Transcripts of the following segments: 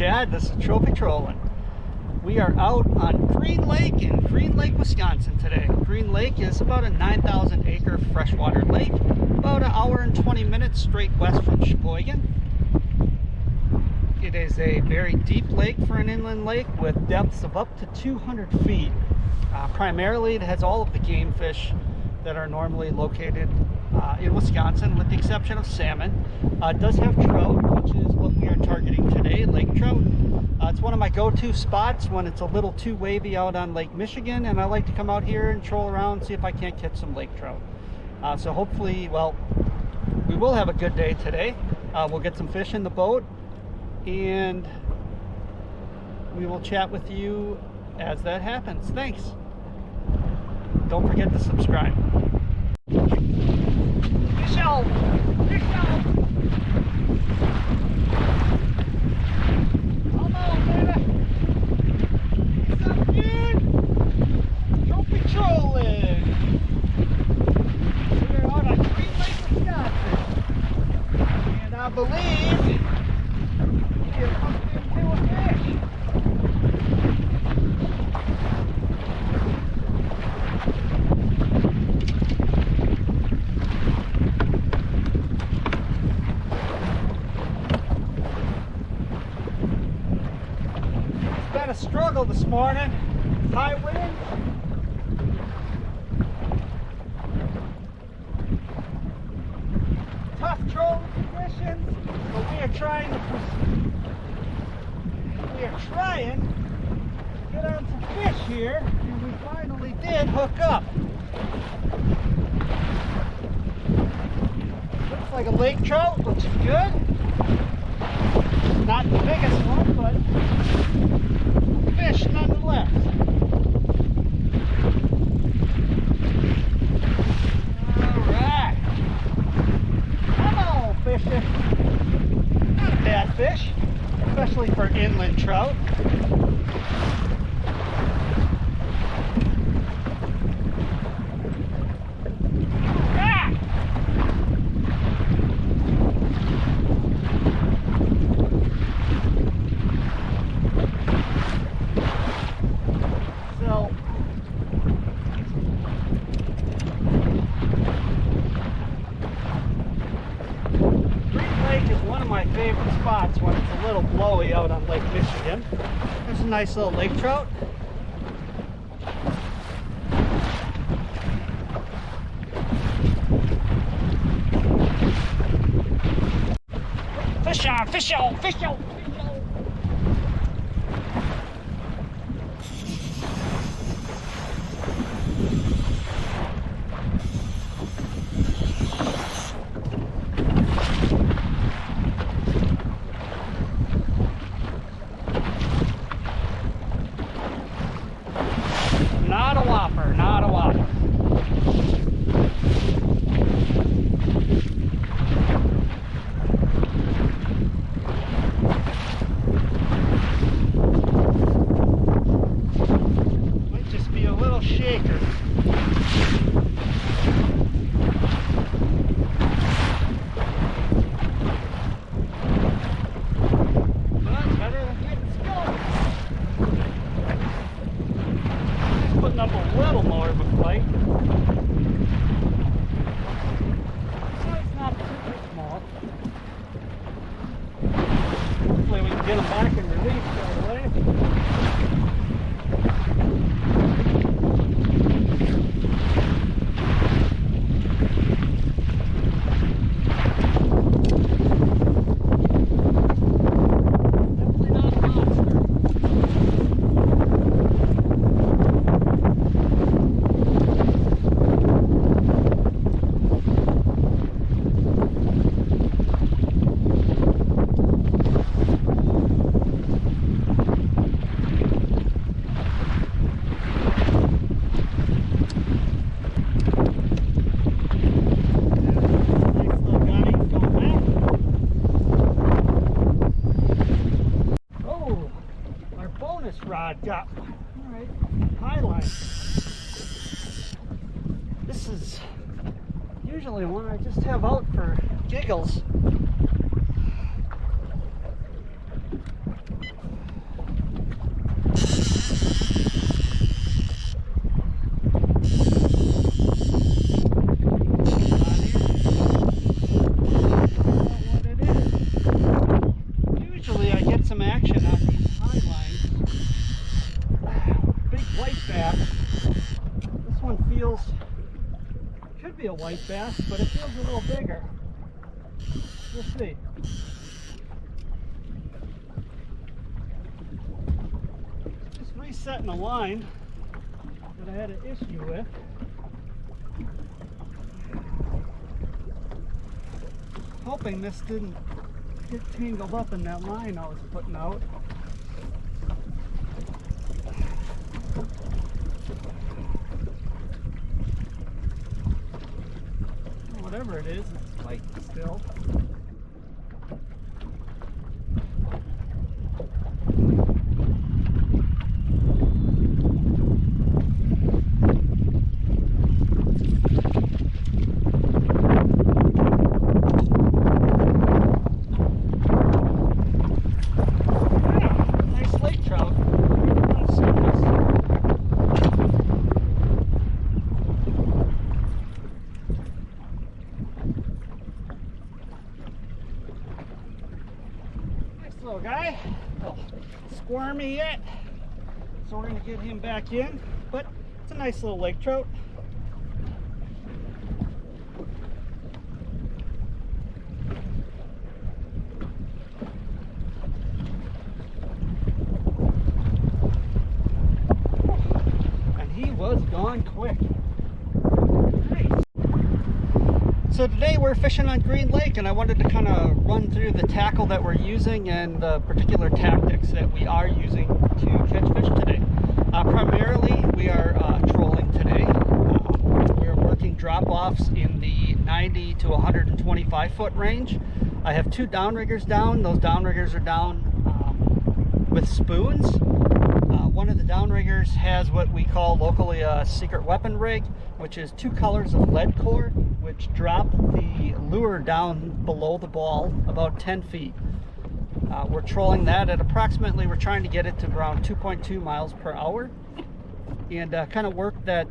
Chad. This is Trophy Trolling. We are out on Green Lake in Green Lake, Wisconsin today. Green Lake is about a 9,000 acre freshwater lake, about an hour and 20 minutes straight west from Sheboygan. It is a very deep lake for an inland lake with depths of up to 200 feet. Primarily it has all of the game fish that are normally located in Wisconsin, with the exception of salmon. It does have trout, which is what we are targeting today, Lake Trout. It's one of my go-to spots when it's a little too wavy out on Lake Michigan, and I like to come out here and troll around and see if I can't catch some lake trout. So hopefully, well, we will have a good day today. We'll get some fish in the boat, and we will chat with you as that happens. Thanks. Don't forget to subscribe. Fish out! Fish out! Come on, baby! What's up, dude? Trophy Trolling! We're out on Green Lake, Wisconsin. And I believe we have hooked into a fish. A struggle this morning. High wind. Tough trolling conditions, but we are trying to get on some fish here, and we finally did hook up. Looks like a lake trout, which is good. Not the biggest one, but fish nonetheless. Alright. Come on, fishing. Not a bad fish, especially for inland trout. My favorite spots when it's a little blowy out on Lake Michigan. There's a nice little lake trout. Fish on, fish on, fish on, fish on. Not a whopper, not a whopper. Might just be a little shaker. But better than getting skunked. Putting up a little more of a fight. So it's not super small. Hopefully we can get them back and release right away. Rod got all right highline. This is usually one I just have out for giggles. bass. This one feels, could be a white bass, but it feels a little bigger. We'll see. Just resetting a line that I had an issue with. Hoping this didn't get tangled up in that line I was putting out. Whatever it is, it's light still. Nice lake trout on the surface. Little guy, a little squirmy yet, so we're going to get him back in, but it's a nice little lake trout. And he was gone quick. Nice. So today we're fishing on Green Lake, and I wanted to kind of run through the tackle that we're using and the particular tactics that we are using to catch fish today. Primarily we are trolling today. We're working drop-offs in the 90 to 125 foot range. I have two downriggers down. Those downriggers are down with spoons. One of the downriggers has what we call locally a secret weapon rig, which is two colors of lead core, which drop the lure down below the ball about 10 feet. We're trolling that at approximately, we're trying to get it to around 2.2 miles per hour and kind of work that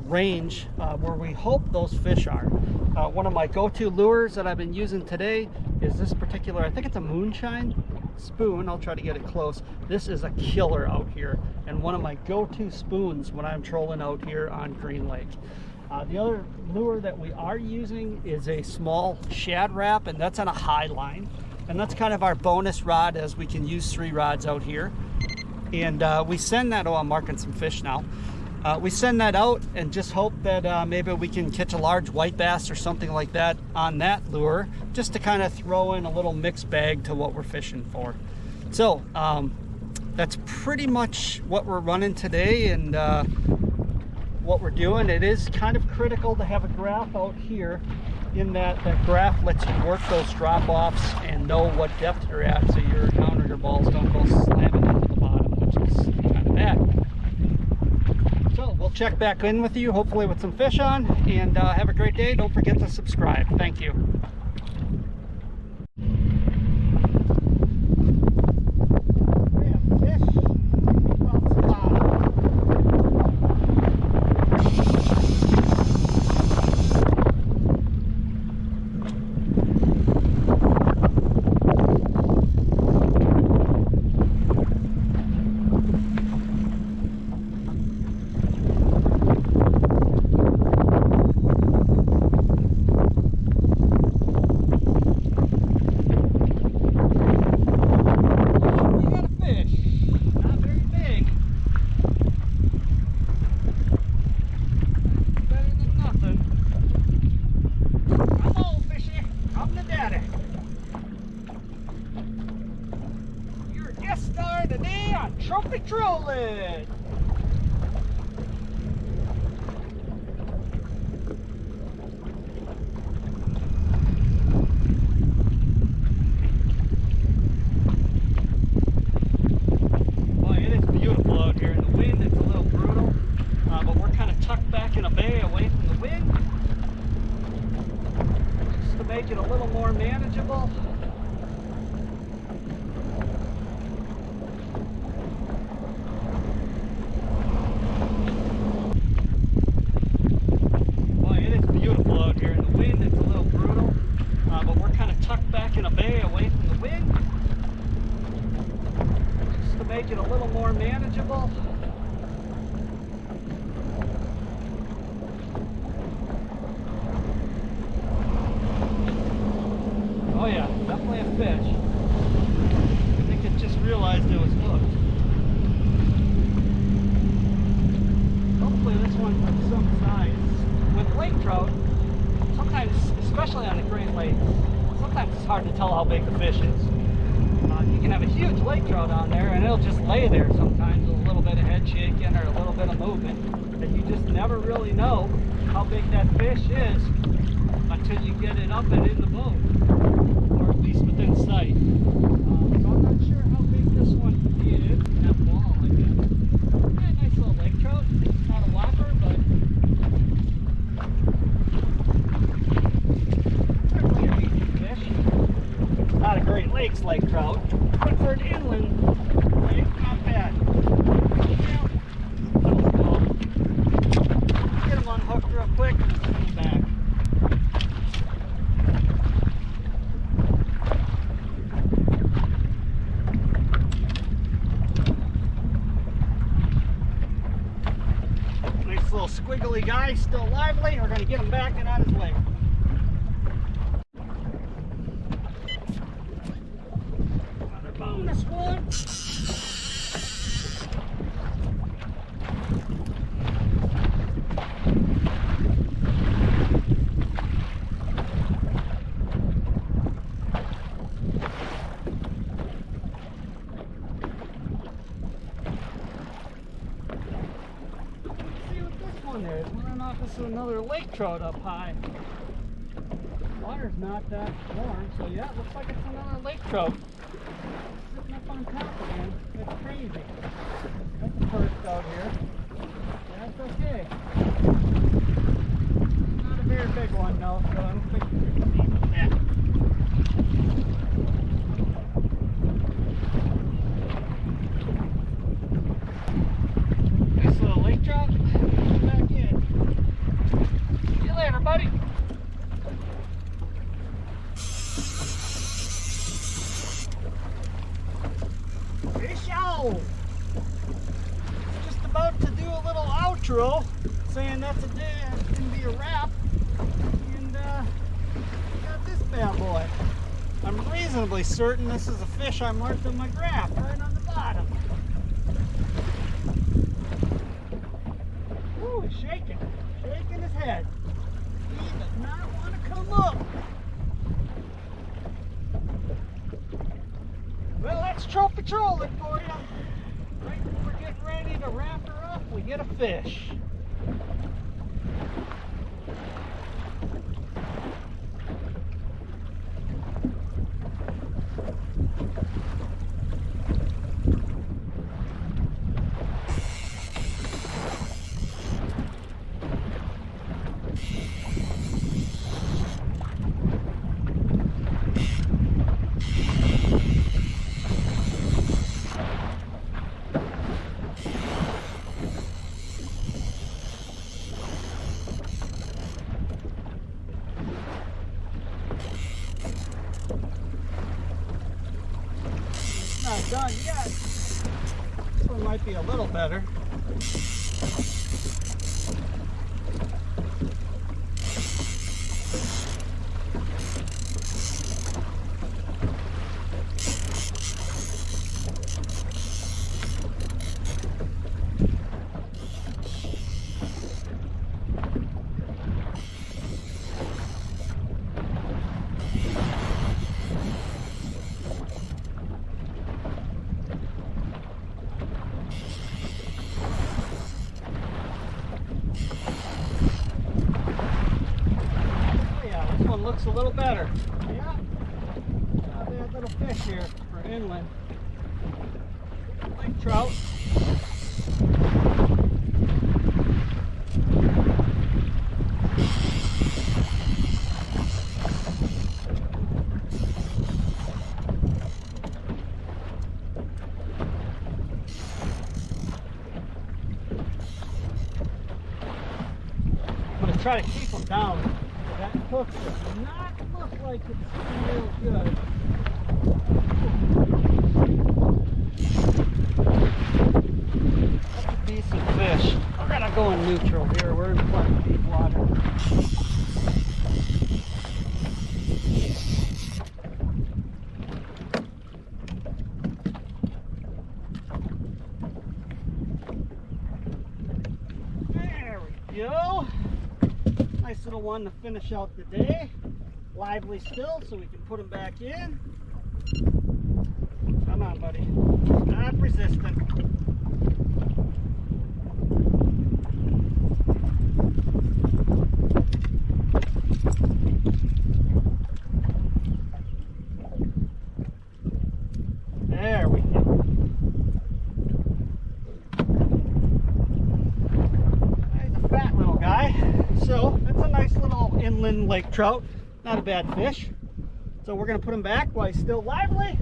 range where we hope those fish are. One of my go-to lures that I've been using today is this particular, I think it's a moonshine spoon. I'll try to get it close. This is a killer out here and one of my go-to spoons when I'm trolling out here on Green Lake. The other lure that we are using is a small shad wrap, and that's on a high line, and that's kind of our bonus rod, as we can use 3 rods out here. And we send that, oh, I'm marking some fish now. We send that out and just hope that maybe we can catch a large white bass or something like that on that lure, just to kind of throw in a little mixed bag to what we're fishing for. So that's pretty much what we're running today and what we're doing. It is kind of critical to have a graph out here, in that that graph lets you work those drop-offs and know what depth you're at, so your downrigger balls don't go slamming into the bottom, which is kind of bad. So we'll check back in with you, hopefully with some fish on, and have a great day. Don't forget to subscribe. Thank you. Trophy trolling! Boy, it is beautiful out here. In the wind, it's a little brutal, but we're kind of tucked back in a bay away from the wind, just to make it a little more manageable. Make it a little more manageable. fish. I think it just realized it was hooked. Hopefully this one's of some size. With lake trout, sometimes, especially on the Great Lakes, sometimes it's hard to tell how big the fish is. You can have a huge lake trout on there and it'll just lay there sometimes with a little bit of head shaking or a little bit of movement. And you just never really know how big that fish is until you get it up and in the boat, or at least within sight. So I'm not sure how big this one is. That ball, I guess. Yeah, nice little lake trout. Not a whopper, but certainly a decent fish. Not a Great Lakes lake trout, but for an inland lake, not bad. Yeah, that was cool. Get him unhooked real quick and put him back. Nice little squiggly guy, still lively. We're going to get him back and on his leg. Another bonus one. Is. Whether or not this is another lake trout up high. Water's not that warm, so yeah, it looks like it's another lake trout. Sitting up on top again. That's crazy. That's a first out here. That's okay. Not a very big one though, so I don't think we're going to see that. Nice little lake trout. Back in. See you later, buddy. Fish out. Just about to do a little outro, saying that's gonna be a wrap, and got this bad boy. I'm reasonably certain this is a fish I marked on my graph right on the bottom. Ooh, he's shaking his head. He does not want to come up. Well, that's trophy trolling for you. Right when we're getting ready to wrap her up, we get a fish. Not done yet. This one might be a little better. Looks a little better. Yeah. Not a bad little fish here for inland. Lake trout. I'm going to try to keep them down. That hook does not look like it's real good. That's a decent fish. We're gonna go in neutral here. We're in plenty deep water. go. Nice little one to finish out the day. Lively still, so we can put him back in. Come on, buddy. Not resistant. There we go. He's a fat little guy. So that's a nice little inland lake trout. Not a bad fish. So we're going to put him back while he's still lively.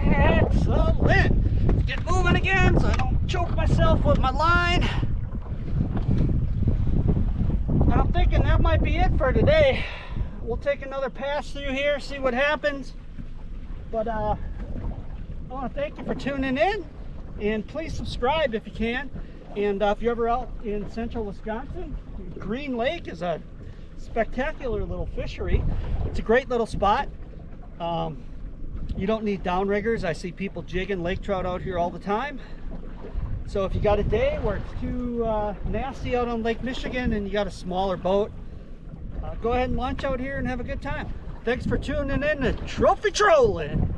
Excellent. Get moving again so I don't choke myself with my line. And I'm thinking that might be it for today. We'll take another pass through here, see what happens. But I want to thank you for tuning in. And please subscribe if you can. And if you're ever out in central Wisconsin, Green Lake is a spectacular little fishery. It's a great little spot. You don't need downriggers. I see people jigging lake trout out here all the time. So if you got a day where it's too nasty out on Lake Michigan and you got a smaller boat, go ahead and launch out here and have a good time. Thanks for tuning in to Trophy Trolling.